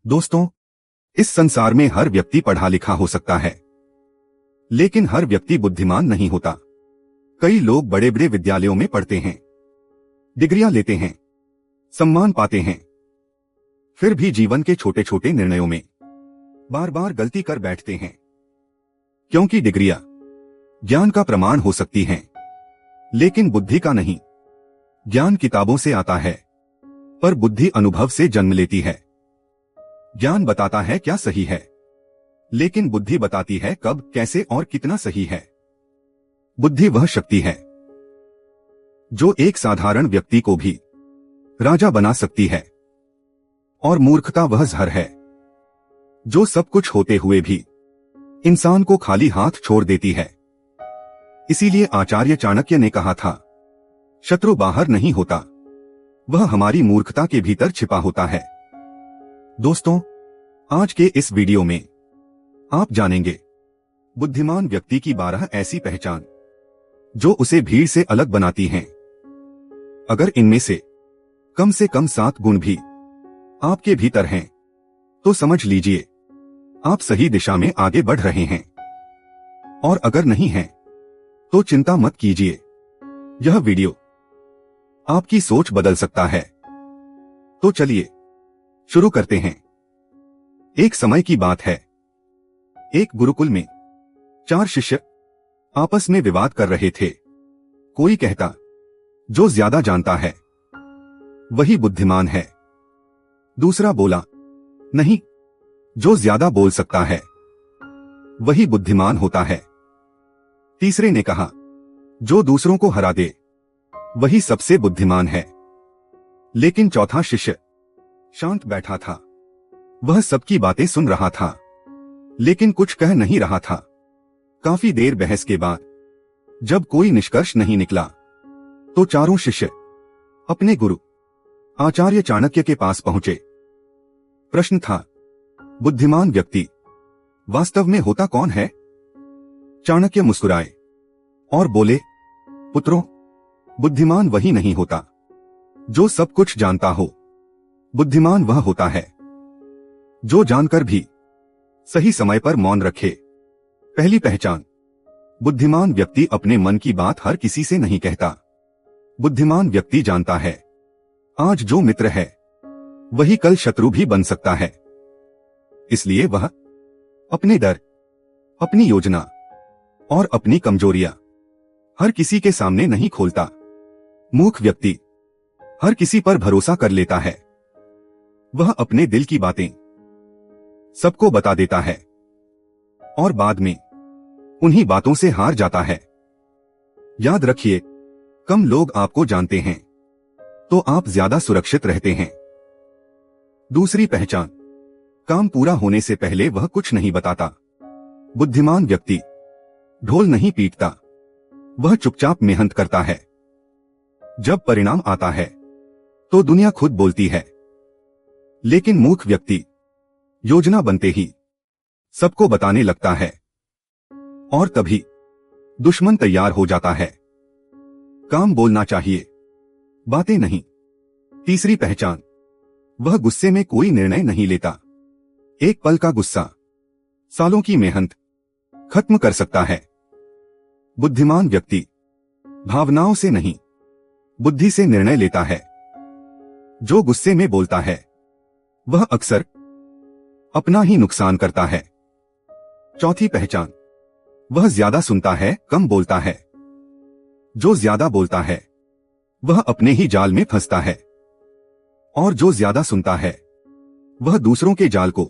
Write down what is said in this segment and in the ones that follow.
दोस्तों, इस संसार में हर व्यक्ति पढ़ा लिखा हो सकता है, लेकिन हर व्यक्ति बुद्धिमान नहीं होता। कई लोग बड़े बड़े विद्यालयों में पढ़ते हैं, डिग्रियां लेते हैं, सम्मान पाते हैं, फिर भी जीवन के छोटे छोटे निर्णयों में बार बार गलती कर बैठते हैं। क्योंकि डिग्रियां ज्ञान का प्रमाण हो सकती हैं, लेकिन बुद्धि का नहीं। ज्ञान किताबों से आता है, पर बुद्धि अनुभव से जन्म लेती है। ज्ञान बताता है क्या सही है, लेकिन बुद्धि बताती है कब, कैसे और कितना सही है। बुद्धि वह शक्ति है जो एक साधारण व्यक्ति को भी राजा बना सकती है, और मूर्खता वह जहर है जो सब कुछ होते हुए भी इंसान को खाली हाथ छोड़ देती है। इसीलिए आचार्य चाणक्य ने कहा था, शत्रु बाहर नहीं होता, वह हमारी मूर्खता के भीतर छिपा होता है। दोस्तों, आज के इस वीडियो में आप जानेंगे बुद्धिमान व्यक्ति की 12 ऐसी पहचान जो उसे भीड़ से अलग बनाती हैं। अगर इनमें से कम 7 गुण भी आपके भीतर हैं, तो समझ लीजिए आप सही दिशा में आगे बढ़ रहे हैं। और अगर नहीं हैं, तो चिंता मत कीजिए, यह वीडियो आपकी सोच बदल सकता है। तो चलिए शुरू करते हैं। एक समय की बात है, एक गुरुकुल में 4 शिष्य आपस में विवाद कर रहे थे। कोई कहता, जो ज्यादा जानता है वही बुद्धिमान है। दूसरा बोला, नहीं, जो ज्यादा बोल सकता है वही बुद्धिमान होता है। तीसरे ने कहा, जो दूसरों को हरा दे वही सबसे बुद्धिमान है। लेकिन चौथा शिष्य शांत बैठा था। वह सबकी बातें सुन रहा था, लेकिन कुछ कह नहीं रहा था। काफी देर बहस के बाद जब कोई निष्कर्ष नहीं निकला, तो चारों शिष्य अपने गुरु आचार्य चाणक्य के पास पहुंचे। प्रश्न था, बुद्धिमान व्यक्ति वास्तव में होता कौन है? चाणक्य मुस्कुराए और बोले, पुत्रों, बुद्धिमान वही नहीं होता जो सब कुछ जानता हो। बुद्धिमान वह होता है जो जानकर भी सही समय पर मौन रखे। पहली पहचान, बुद्धिमान व्यक्ति अपने मन की बात हर किसी से नहीं कहता। बुद्धिमान व्यक्ति जानता है, आज जो मित्र है वही कल शत्रु भी बन सकता है। इसलिए वह अपने डर, अपनी योजना और अपनी कमजोरियां हर किसी के सामने नहीं खोलता। मूर्ख व्यक्ति हर किसी पर भरोसा कर लेता है। वह अपने दिल की बातें सबको बता देता है और बाद में उन्हीं बातों से हार जाता है। याद रखिए, कम लोग आपको जानते हैं तो आप ज्यादा सुरक्षित रहते हैं। दूसरी पहचान, काम पूरा होने से पहले वह कुछ नहीं बताता। बुद्धिमान व्यक्ति ढोल नहीं पीटता, वह चुपचाप मेहनत करता है। जब परिणाम आता है तो दुनिया खुद बोलती है, लेकिन मूर्ख व्यक्ति योजना बनते ही सबको बताने लगता है, और तभी दुश्मन तैयार हो जाता है। काम बोलना चाहिए, बातें नहीं। तीसरी पहचान, वह गुस्से में कोई निर्णय नहीं लेता। एक पल का गुस्सा सालों की मेहनत खत्म कर सकता है। बुद्धिमान व्यक्ति भावनाओं से नहीं, बुद्धि से निर्णय लेता है। जो गुस्से में बोलता है वह अक्सर अपना ही नुकसान करता है। चौथी पहचान, वह ज्यादा सुनता है, कम बोलता है। जो ज्यादा बोलता है वह अपने ही जाल में फंसता है, और जो ज्यादा सुनता है वह दूसरों के जाल को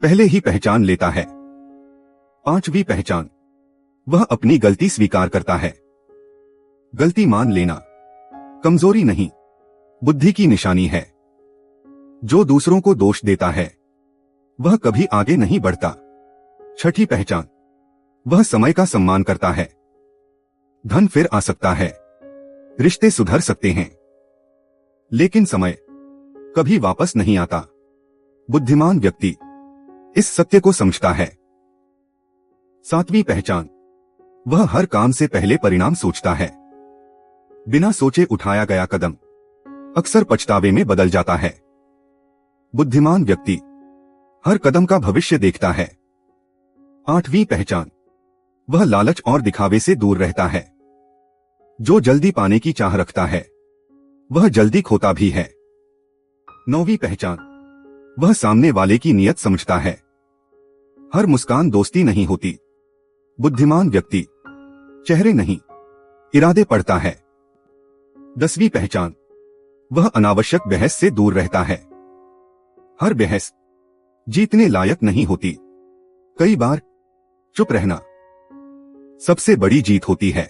पहले ही पहचान लेता है। पांचवी पहचान, वह अपनी गलती स्वीकार करता है। गलती मान लेना कमजोरी नहीं, बुद्धि की निशानी है। जो दूसरों को दोष देता है वह कभी आगे नहीं बढ़ता। छठी पहचान, वह समय का सम्मान करता है। धन फिर आ सकता है, रिश्ते सुधर सकते हैं, लेकिन समय कभी वापस नहीं आता। बुद्धिमान व्यक्ति इस सत्य को समझता है। सातवीं पहचान, वह हर काम से पहले परिणाम सोचता है। बिना सोचे उठाया गया कदम अक्सर पछतावे में बदल जाता है। बुद्धिमान व्यक्ति हर कदम का भविष्य देखता है। 8वीं पहचान, वह लालच और दिखावे से दूर रहता है। जो जल्दी पाने की चाह रखता है वह जल्दी खोता भी है। 9वीं पहचान, वह सामने वाले की नीयत समझता है। हर मुस्कान दोस्ती नहीं होती। बुद्धिमान व्यक्ति चेहरे नहीं, इरादे पढ़ता है। 10वीं पहचान, वह अनावश्यक बहस से दूर रहता है। हर बहस जीतने लायक नहीं होती। कई बार चुप रहना सबसे बड़ी जीत होती है।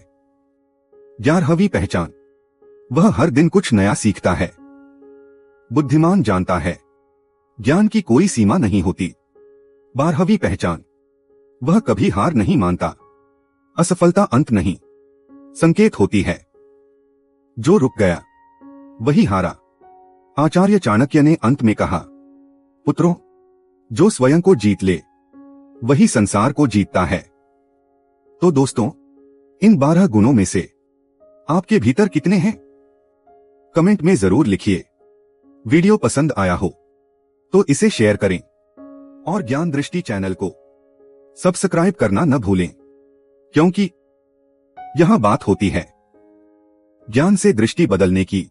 11वीं पहचान, वह हर दिन कुछ नया सीखता है। बुद्धिमान जानता है ज्ञान की कोई सीमा नहीं होती। 12वीं पहचान, वह कभी हार नहीं मानता। असफलता अंत नहीं, संकेत होती है। जो रुक गया वही हारा। आचार्य चाणक्य ने अंत में कहा, पुत्रों, जो स्वयं को जीत ले वही संसार को जीतता है। तो दोस्तों, इन 12 गुणों में से आपके भीतर कितने हैं? कमेंट में जरूर लिखिए। वीडियो पसंद आया हो तो इसे शेयर करें और ज्ञान दृष्टि चैनल को सब्सक्राइब करना न भूलें, क्योंकि यहां बात होती है ज्ञान से दृष्टि बदलने की।